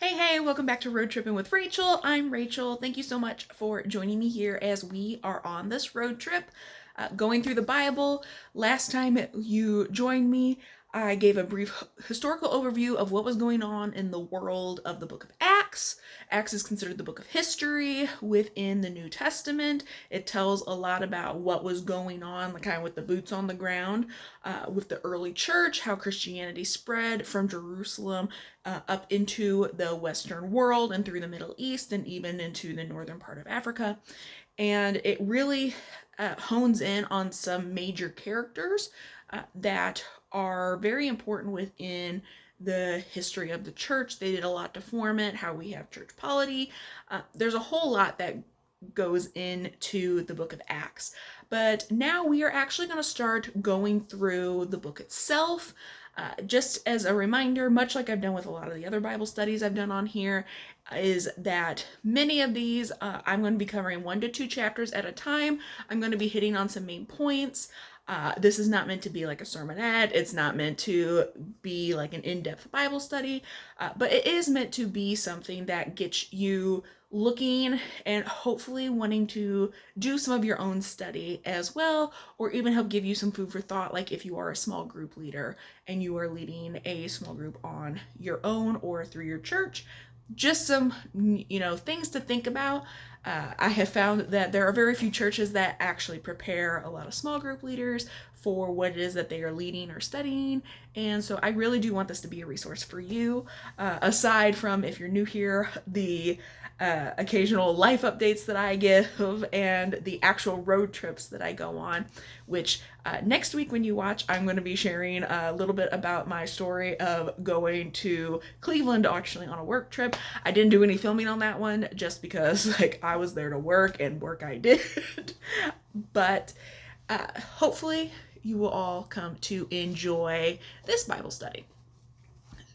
Hey, welcome back to Road Tripping with Rachel. I'm Rachel. Thank you so much for joining me here as we are on this road trip going through the Bible. Last time you joined me, I gave a brief historical overview of what was going on in the world of the book of Acts. Acts is considered the book of history within the New Testament. It tells a lot about what was going on, kind of with the boots on the ground, with the early church, how Christianity spread from Jerusalem up into the Western world and through the Middle East and even into the northern part of Africa. And it really hones in on some major characters that are very important within the history of the church. They did a lot to form it, how we have church polity. There's a whole lot that goes into the book of Acts. But now we are actually going to start going through the book itself. Just as a reminder, much like I've done with a lot of the other Bible studies I've done on here, is that many of these I'm going to be covering 1 to 2 chapters at a time. I'm going to be hitting on some main points. This is not meant to be like a sermonette. It's not meant to be like an in-depth Bible study, but it is meant to be something that gets you looking and hopefully wanting to do some of your own study as well, or even help give you some food for thought, like if you are a small group leader and you are leading a small group on your own or through your church. Just some, things to think about. I have found that there are very few churches that actually prepare a lot of small group leaders for what it is that they are leading or studying. And so I really do want this to be a resource for you. Aside from, if you're new here, the occasional life updates that I give and the actual road trips that I go on, which next week when you watch, I'm going to be sharing a little bit about my story of going to Cleveland actually on a work trip. I didn't do any filming on that one just because I was there to work and work I did. But hopefully you will all come to enjoy this Bible study.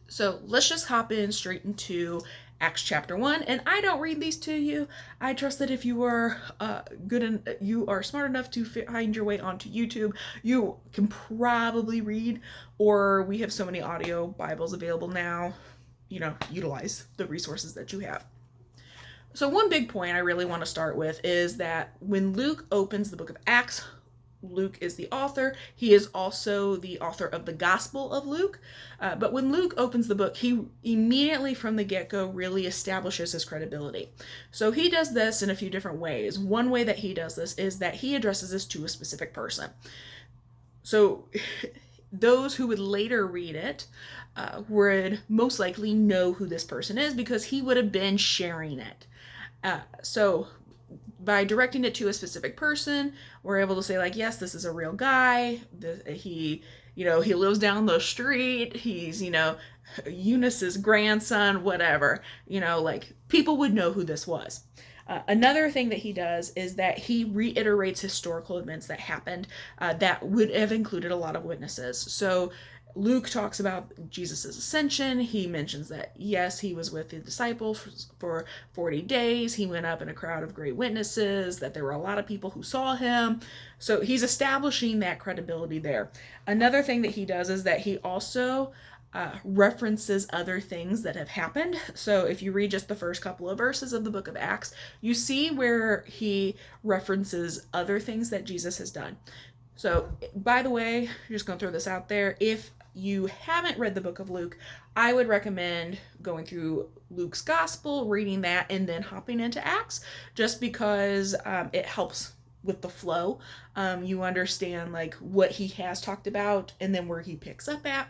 So let's just hop in straight into Acts chapter 1, and I don't read these to you. I trust that if you are good and you are smart enough to find your way onto YouTube, you can probably read, or we have so many audio Bibles available now, utilize the resources that you have. So one big point I really want to start with is that when Luke opens the book of Acts, Luke is the author. He is also the author of the Gospel of Luke. But when Luke opens the book, he immediately from the get-go really establishes his credibility. So he does this in a few different ways. One way that he does this is that he addresses this to a specific person. So those who would later read it would most likely know who this person is because he would have been sharing it. So by directing it to a specific person, we're able to say yes, this is a real guy. He lives down the street. He's, Eunice's grandson, whatever. People would know who this was. Another thing that he does is that he reiterates historical events that happened that would have included a lot of witnesses. So Luke talks about Jesus' ascension. He mentions that, yes, he was with the disciples for 40 days. He went up in a crowd of great witnesses, that there were a lot of people who saw him. So he's establishing that credibility there. Another thing that he does is that he also references other things that have happened. So if you read just the first couple of verses of the book of Acts, you see where he references other things that Jesus has done. So, by the way, I'm just going to throw this out there. If you haven't read the book of Luke, I would recommend going through Luke's gospel, reading that, and then hopping into Acts, just because it helps with the flow. You understand what he has talked about and then where he picks up at.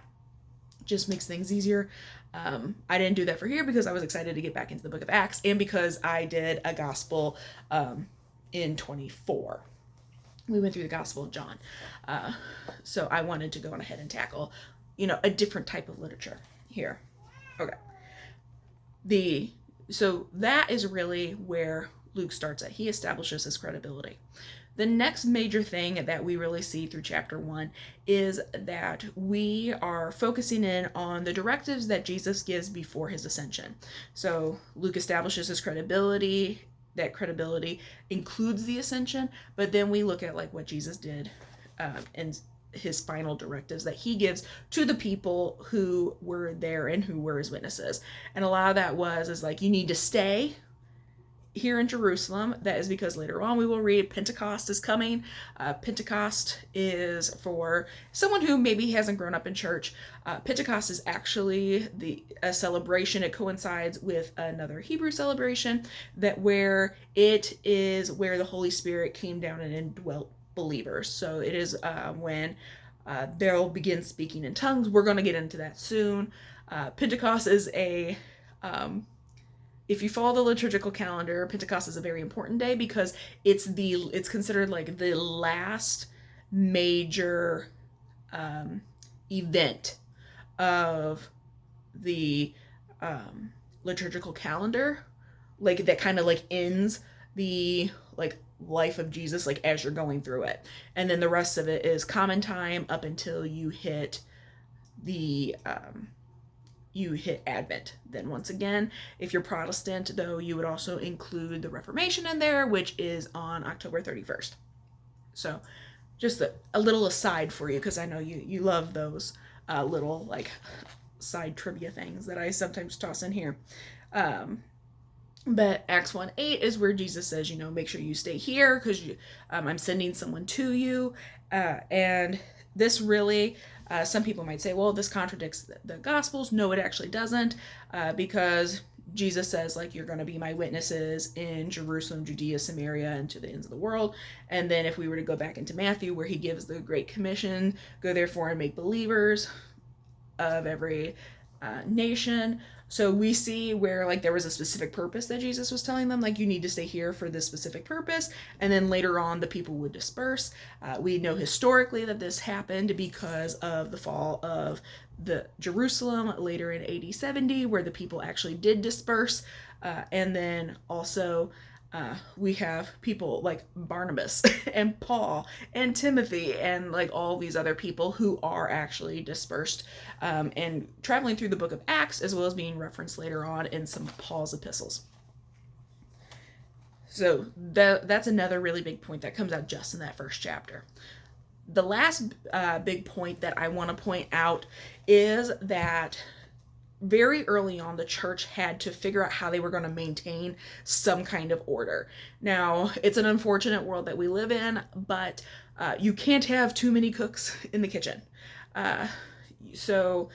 Just makes things easier. I didn't do that for here because I was excited to get back into the book of Acts and because I did a gospel in 24. We went through the Gospel of John. So I wanted to go on ahead and tackle, a different type of literature here. Okay. So that is really where Luke starts at. He establishes his credibility. The next major thing that we really see through chapter 1 is that we are focusing in on the directives that Jesus gives before his ascension. So Luke establishes his credibility. That credibility includes the ascension, but then we look at what Jesus did and his final directives that he gives to the people who were there and who were his witnesses. And a lot of that is like, you need to stay here in Jerusalem. That is because later on we will read Pentecost is coming. Pentecost is for someone who maybe hasn't grown up in church. Pentecost is actually a celebration. It coincides with another Hebrew celebration where the Holy Spirit came down and indwelt believers. So it is when they'll begin speaking in tongues. We're going to get into that soon. Pentecost is if you follow the liturgical calendar, Pentecost is a very important day because it's considered like the last major event of the liturgical calendar, like that kind of like ends the like life of Jesus, like as you're going through it, and then the rest of it is common time up until you hit Advent. Then once again, if you're Protestant, though, you would also include the Reformation in there, which is on October 31st. So just a little aside for you, because I know you love those little like side trivia things that I sometimes toss in here. But Acts 1:8 is where Jesus says, make sure you stay here because I'm sending someone to you. And this really, some people might say, well, this contradicts the Gospels. No, it actually doesn't, because Jesus says, like, you're going to be my witnesses in Jerusalem, Judea, Samaria, and to the ends of the world. And then if we were to go back into Matthew, where he gives the Great Commission, go therefore and make believers of every nation. So we see where like there was a specific purpose that Jesus was telling them, like, you need to stay here for this specific purpose. And then later on the people would disperse. We know historically that this happened because of the fall of the Jerusalem later in AD 70, where the people actually did disperse. And then also we have people like Barnabas and Paul and Timothy and like all these other people who are actually dispersed and traveling through the book of Acts, as well as being referenced later on in some of Paul's epistles. So that's another really big point that comes out just in that first chapter. The last big point that I want to point out is that very early on, the church had to figure out how they were going to maintain some kind of order. Now, it's an unfortunate world that we live in, but you can't have too many cooks in the kitchen. So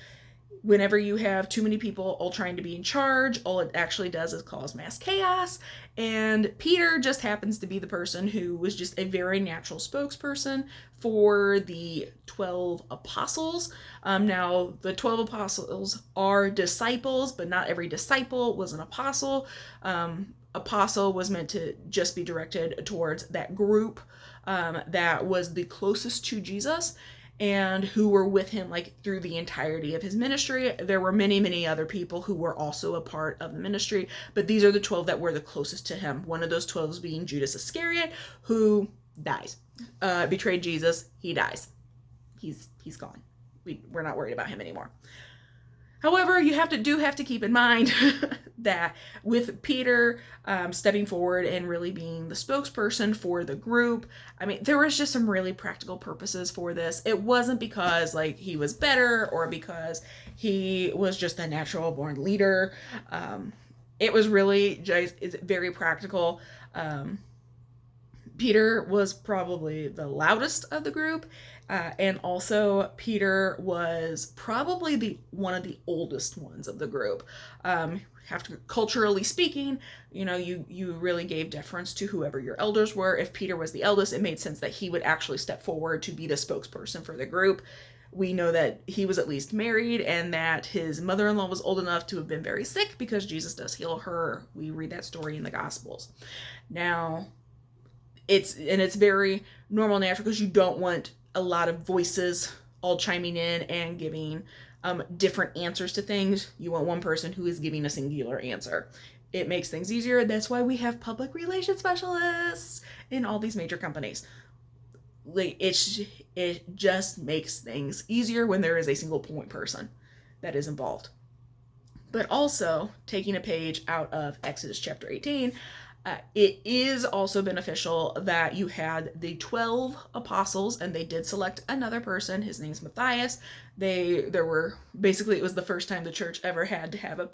whenever you have too many people all trying to be in charge, all it actually does is cause mass chaos. And Peter just happens to be the person who was just a very natural spokesperson for the 12 apostles. Now, the 12 apostles are disciples, but not every disciple was an apostle. Apostle was meant to just be directed towards that group that was the closest to Jesus and who were with him like through the entirety of his ministry. There were many, many other people who were also a part of the ministry, but these are the 12 that were the closest to him. One of those 12 being Judas Iscariot, who dies. Betrayed Jesus, he dies. He's gone. We're not worried about him anymore. However, you have to keep in mind that with Peter stepping forward and really being the spokesperson for the group, I mean, there was just some really practical purposes for this. It wasn't because like he was better or because he was just a natural born leader. It was really just very practical. Peter was probably the loudest of the group. And also Peter was probably one of the oldest ones of the group. Culturally speaking, you really gave deference to whoever your elders were. If Peter was the eldest, it made sense that he would actually step forward to be the spokesperson for the group. We know that he was at least married and that his mother-in-law was old enough to have been very sick because Jesus does heal her. We read that story in the Gospels. Now, it's very normal and natural because you don't want a lot of voices all chiming in and giving different answers to things. You want one person who is giving a singular answer. It makes things easier. That's why we have public relations specialists in all these major companies. Like it just makes things easier when there is a single point person that is involved. But also, taking a page out of Exodus chapter 18, It is also beneficial that you had the 12 apostles, and they did select another person. His name's Matthias. There were basically, it was the first time the church ever had to have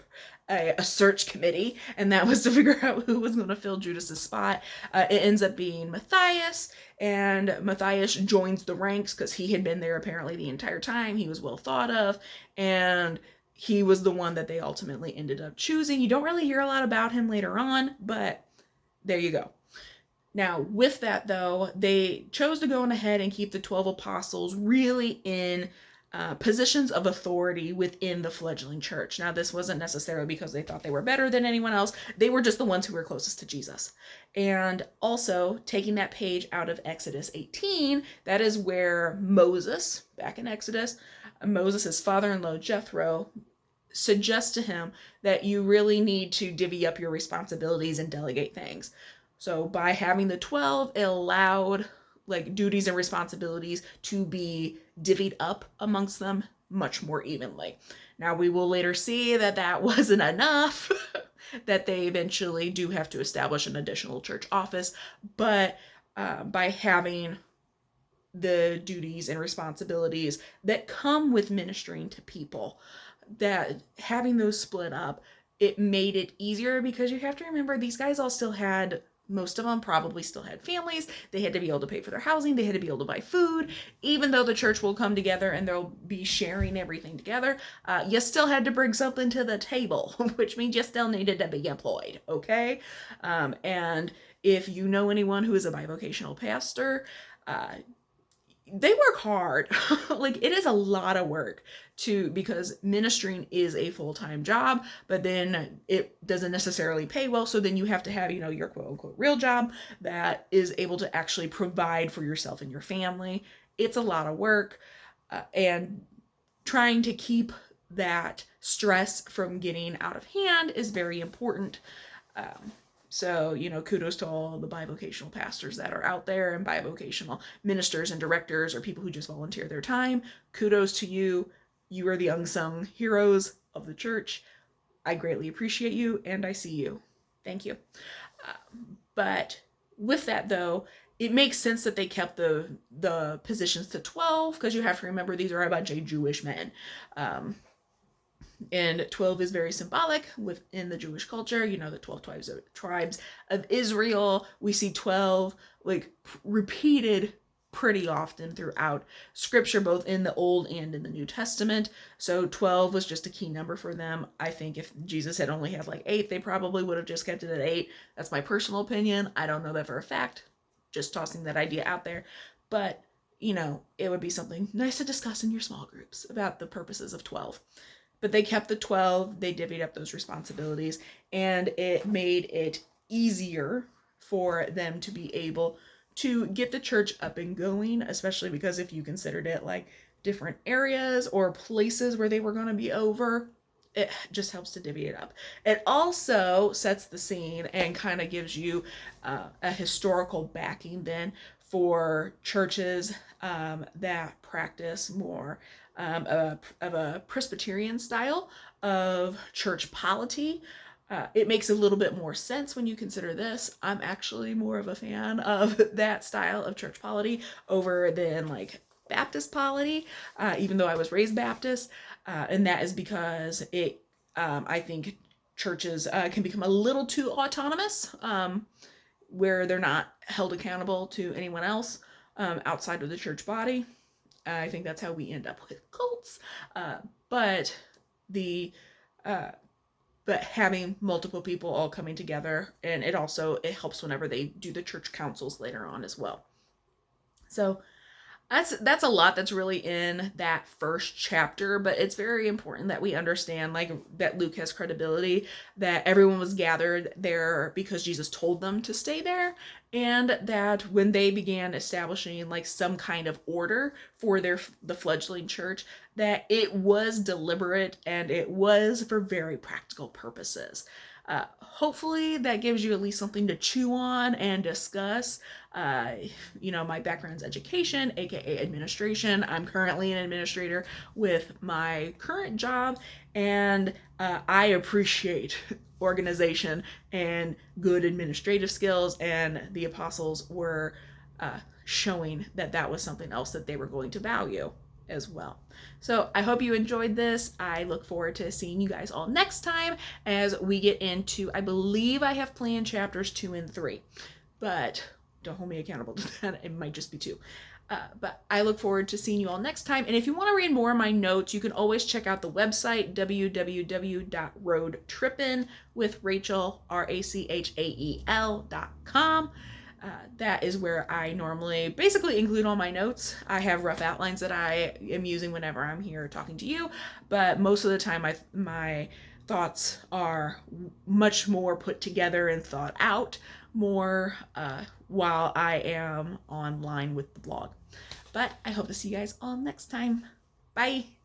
a search committee, and that was to figure out who was going to fill Judas's spot. It ends up being Matthias, and Matthias joins the ranks because he had been there apparently the entire time. He was well thought of, and he was the one that they ultimately ended up choosing. You don't really hear a lot about him later on, but there you go. Now, with that, though, they chose to go on ahead and keep the 12 apostles really in positions of authority within the fledgling church. Now, this wasn't necessarily because they thought they were better than anyone else. They were just the ones who were closest to Jesus. And also, taking that page out of Exodus 18, that is where Moses, back in Exodus, Moses' father-in-law, Jethro, suggests to him that you really need to divvy up your responsibilities and delegate things. So by having the 12, it allowed like duties and responsibilities to be divvied up amongst them much more evenly. Now we will later see that that wasn't enough, that they eventually do have to establish an additional church office, but by having the duties and responsibilities that come with ministering to people, that having those split up, it made it easier, because you have to remember these guys all still had, most of them probably still had families. They had to be able to pay for their housing. They had to be able to buy food. Even though the church will come together and they'll be sharing everything together, you still had to bring something to the table, which means you still needed to be employed, okay? And if you know anyone who is a bivocational pastor, they work hard. Like, it is a lot of work because ministering is a full-time job, but then it doesn't necessarily pay well. So then you have to have, your quote unquote real job that is able to actually provide for yourself and your family. It's a lot of work, and trying to keep that stress from getting out of hand is very important. So, kudos to all the bivocational pastors that are out there, and bivocational ministers and directors, or people who just volunteer their time. Kudos to you. You are the unsung heroes of the church. I greatly appreciate you, and I see you. Thank you. But with that, though, it makes sense that they kept the positions to 12, because you have to remember these are a bunch of Jewish men. And 12 is very symbolic within the Jewish culture. The 12 tribes of Israel. We see 12 repeated pretty often throughout scripture, both in the Old and in the New Testament. So 12 was just a key number for them. I think if Jesus had only had 8, they probably would have just kept it at 8. That's my personal opinion. I don't know that for a fact. Just tossing that idea out there. But, it would be something nice to discuss in your small groups about the purposes of 12. But they kept the 12, they divvied up those responsibilities, and it made it easier for them to be able to get the church up and going, especially because if you considered it different areas or places where they were going to be over, it just helps to divvy it up. It also sets the scene and kind of gives you a historical backing then for churches that practice more of a Presbyterian style of church polity. It makes a little bit more sense when you consider this. I'm actually more of a fan of that style of church polity over than Baptist polity, even though I was raised Baptist. And that is because I think churches can become a little too autonomous, where they're not held accountable to anyone else outside of the church body. I think that's how we end up with cults. But having multiple people all coming together, and it helps whenever they do the church councils later on as well. So that's a lot that's really in that first chapter, but it's very important that we understand that Luke has credibility, that everyone was gathered there because Jesus told them to stay there, and that when they began establishing some kind of order for the fledgling church, that it was deliberate and it was for very practical purposes. Hopefully that gives you at least something to chew on and discuss. My background's education, aka administration. I'm currently an administrator with my current job, and I appreciate organization and good administrative skills, and the apostles were showing that that was something else that they were going to value as well. So I hope you enjoyed this. I look forward to seeing you guys all next time as we get into, I believe I have planned chapters 2 and 3, but don't hold me accountable to that. It might just be 2. But I look forward to seeing you all next time. And if you want to read more of my notes, you can always check out the website, www.roadtrippin', that is where I normally basically include all my notes. I have rough outlines that I am using whenever I'm here talking to you, but most of the time my thoughts are much more put together and thought out more while I am online with the blog. But I hope to see you guys all next time. Bye!